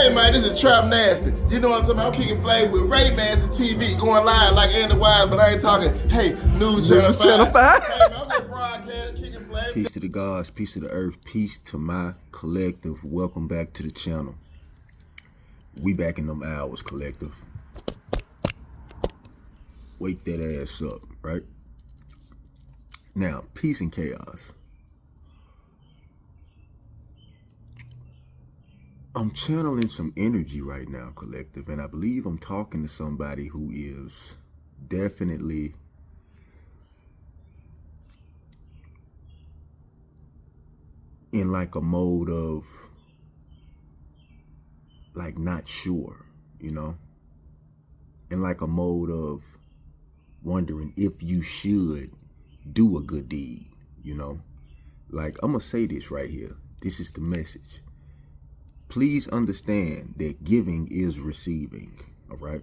Hey man, this is Trap Nasty. You know what I'm talking about? I'm kicking flag with Raymario-Massey TV, going live like Andy Wise, but I ain't talking, hey, News Channel 5. Hey man, I'm just broadcasting, kicking flag. Peace to the gods, peace to the earth, peace to my collective. Welcome back to the channel. We back in them hours, collective. Wake that ass up, right? Now, peace and chaos. I'm channeling some energy right now, collective, and I believe I'm talking to somebody who is definitely in like a mode of like not sure, you know, in like a mode of wondering if you should do a good deed, you know. Like, I'm gonna say this right here. This is the message. Please understand that giving is receiving, all right?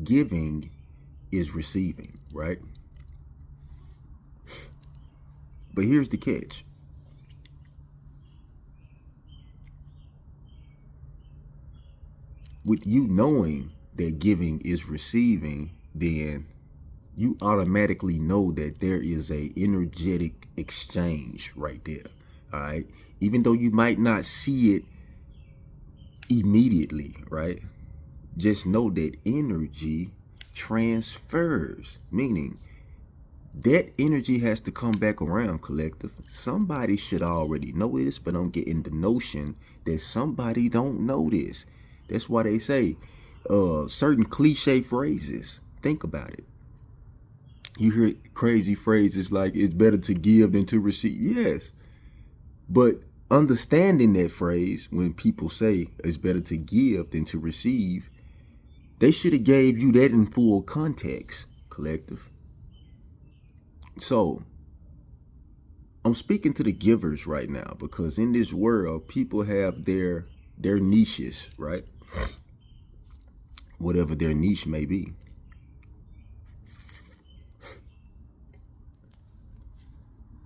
Giving is receiving, right? But here's the catch. With you knowing that giving is receiving, then you automatically know that there is a energetic exchange right there, all right? Even though you might not see it immediately, right? Just know that energy transfers, meaning that energy has to come back around, collective. Somebody should already know this, but I'm getting the notion that somebody don't know this. That's why they say certain cliche phrases. Think about it. You hear crazy phrases like it's better to give than to receive. Yes, but understanding that phrase, when people say it's better to give than to receive, they should have gave you that in full context, collective. So I'm speaking to the givers right now, because in this world, people have their niches, right? Whatever their niche may be.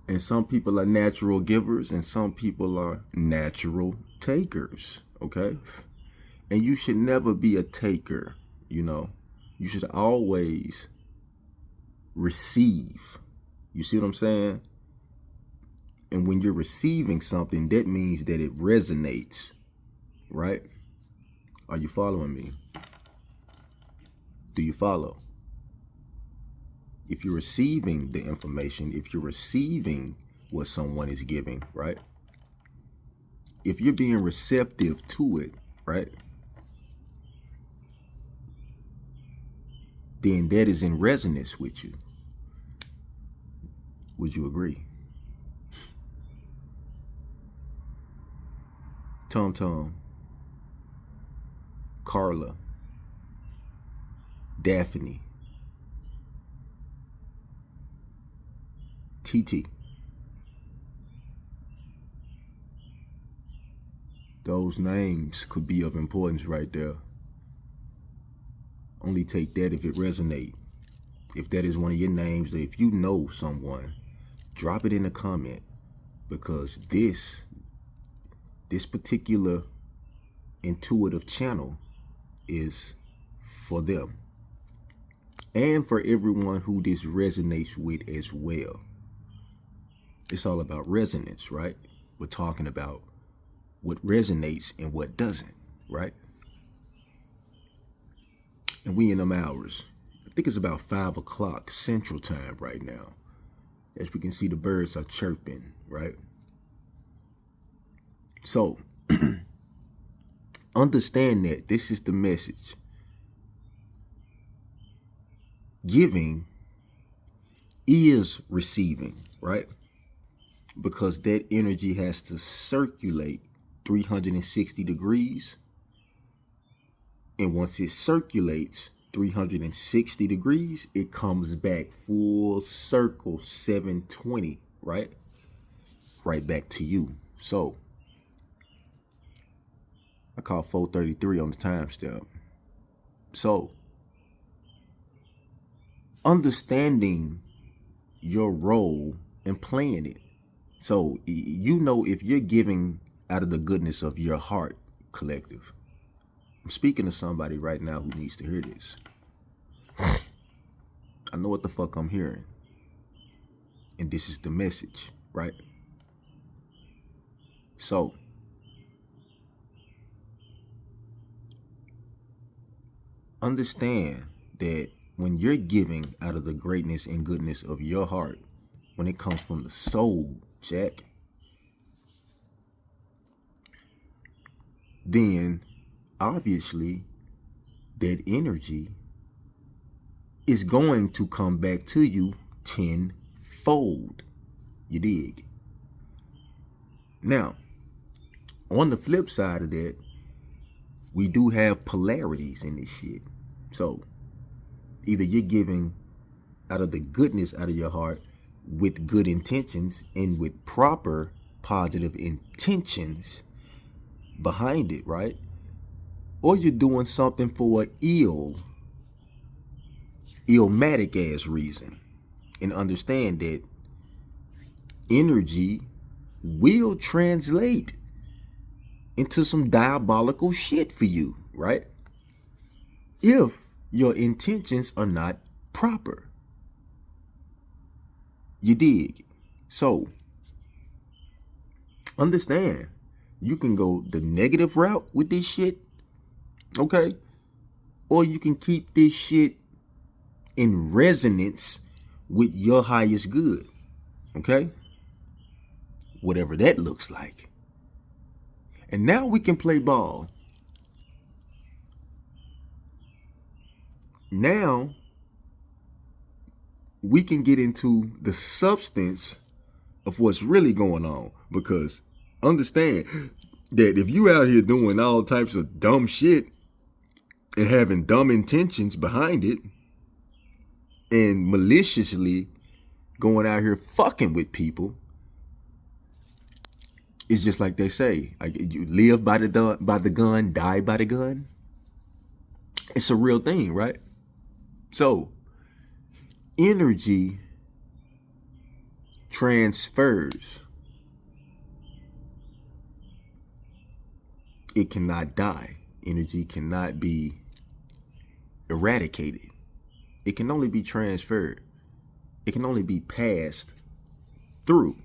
And some people are natural givers and some people are natural takers, okay? And you should never be a taker, you know? You should always receive. You see what I'm saying? And when you're receiving something, that means that it resonates, right? Are you following me? Do you follow? If you're receiving the information, if you're receiving what someone is giving, right? If you're being receptive to it, right? Then that is in resonance with you. Would you agree? Tom Tom, Carla, Daphne, TT. Those names could be of importance right there. Only take that if it resonates. If that is one of your names, if you know someone, drop it in a comment, because this particular intuitive channel is for them and for everyone who this resonates with as well. It's all about resonance, right? We're talking about what resonates and what doesn't, right? And we in them hours. I think it's about 5 o'clock Central Time right now. As we can see, the birds are chirping, right? So understand that this is the message. Giving is receiving, right? Because that energy has to circulate 360 degrees. And once it circulates 360 degrees, it comes back full circle 720, right? Right back to you. So I call 433 on the timestamp. So understanding your role and playing it. So you know if you're giving out of the goodness of your heart, collective, I'm speaking to somebody right now who needs to hear this. I know what the fuck I'm hearing. And this is the message, right? So, understand that when you're giving out of the greatness and goodness of your heart, when it comes from the soul, Jack, then obviously that energy is going to come back to you tenfold. You dig? Now, on the flip side of that, we do have polarities in this shit. So either you're giving out of the goodness out of your heart with good intentions and with proper positive intentions behind it, right? Or you're doing something for an illmatic ass reason. And understand that energy will translate into some diabolical shit for you, right? If your intentions are not proper. You dig? So, understand, you can go the negative route with this shit, okay? Or you can keep this shit in resonance with your highest good, okay? Whatever that looks like. And now we can play ball. Now we can get into the substance of what's really going on, because understand that if you out here doing all types of dumb shit and having dumb intentions behind it and maliciously going out here fucking with people, it's just like they say, you live by the gun, die by the gun. It's a real thing, right? So energy transfers. It cannot die. Energy cannot be eradicated. It can only be transferred. It can only be passed through.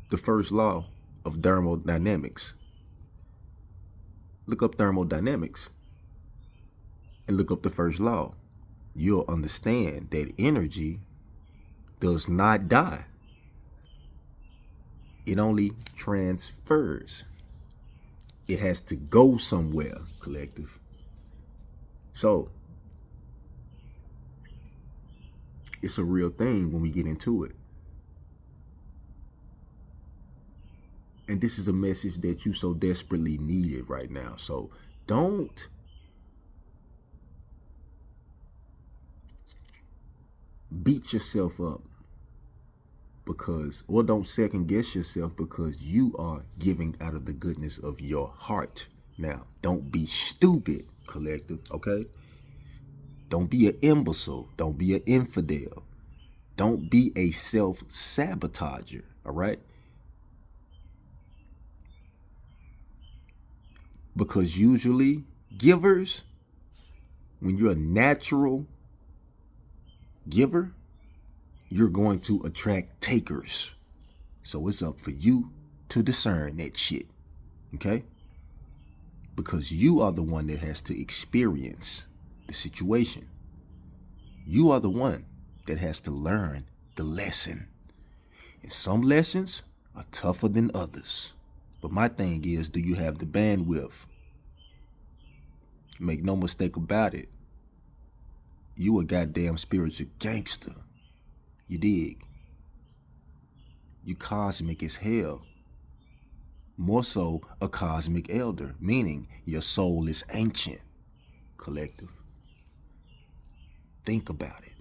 The first law of thermodynamics. Look up thermodynamics and look up the first law. You'll understand that energy does not die. It only transfers. It has to go somewhere, collective. So, it's a real thing when we get into it. And this is a message that you so desperately needed right now. So don't beat yourself up or don't second guess yourself because you are giving out of the goodness of your heart. Now, don't be stupid, collective, okay? Don't be an imbecile. Don't be an infidel. Don't be a self-sabotager, all right? Because usually givers, when you're a natural giver, you're going to attract takers. So it's up for you to discern that shit, okay? Because you are the one that has to experience the situation. You are the one that has to learn the lesson. And some lessons are tougher than others. But my thing is, do you have the bandwidth? Make no mistake about it. You a goddamn spiritual gangster. You dig? You cosmic as hell. More so, a cosmic elder, meaning your soul is ancient, collective. Think about it.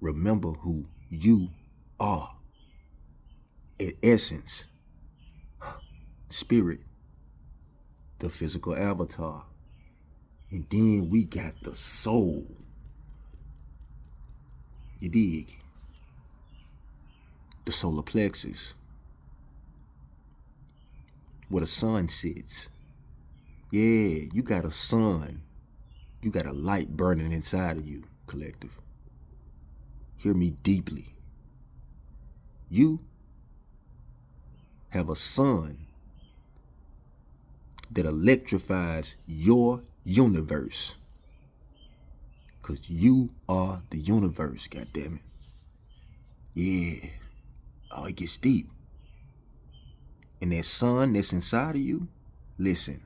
Remember who you are. In essence, spirit, the physical avatar. And then we got the soul. You dig? The solar plexus. where the sun sits. Yeah, you got a sun. You got a light burning inside of you, collective. Hear me deeply. You have a sun that electrifies your universe. Because you are the universe, goddammit. Yeah. Oh, it gets deep. And that sun that's inside of you, listen.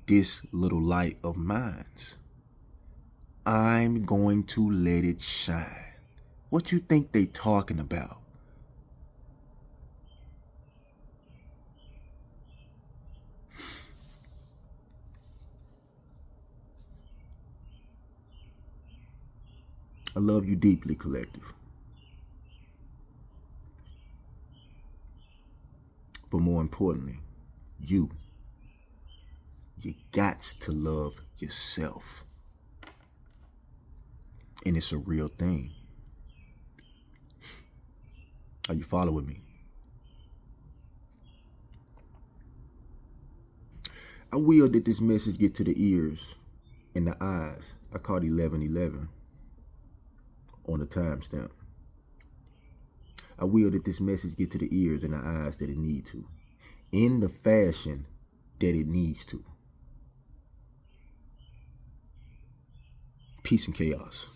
This little light of mine's, I'm going to let it shine. What you think they talking about? I love you deeply, collective. But more importantly, you gots to love yourself. And it's a real thing. Are you following me? I will that this message get to the ears and the eyes. I called 11:11 on the timestamp. I will that this message get to the ears and the eyes that it need to, in the fashion that it needs to. Peace and chaos.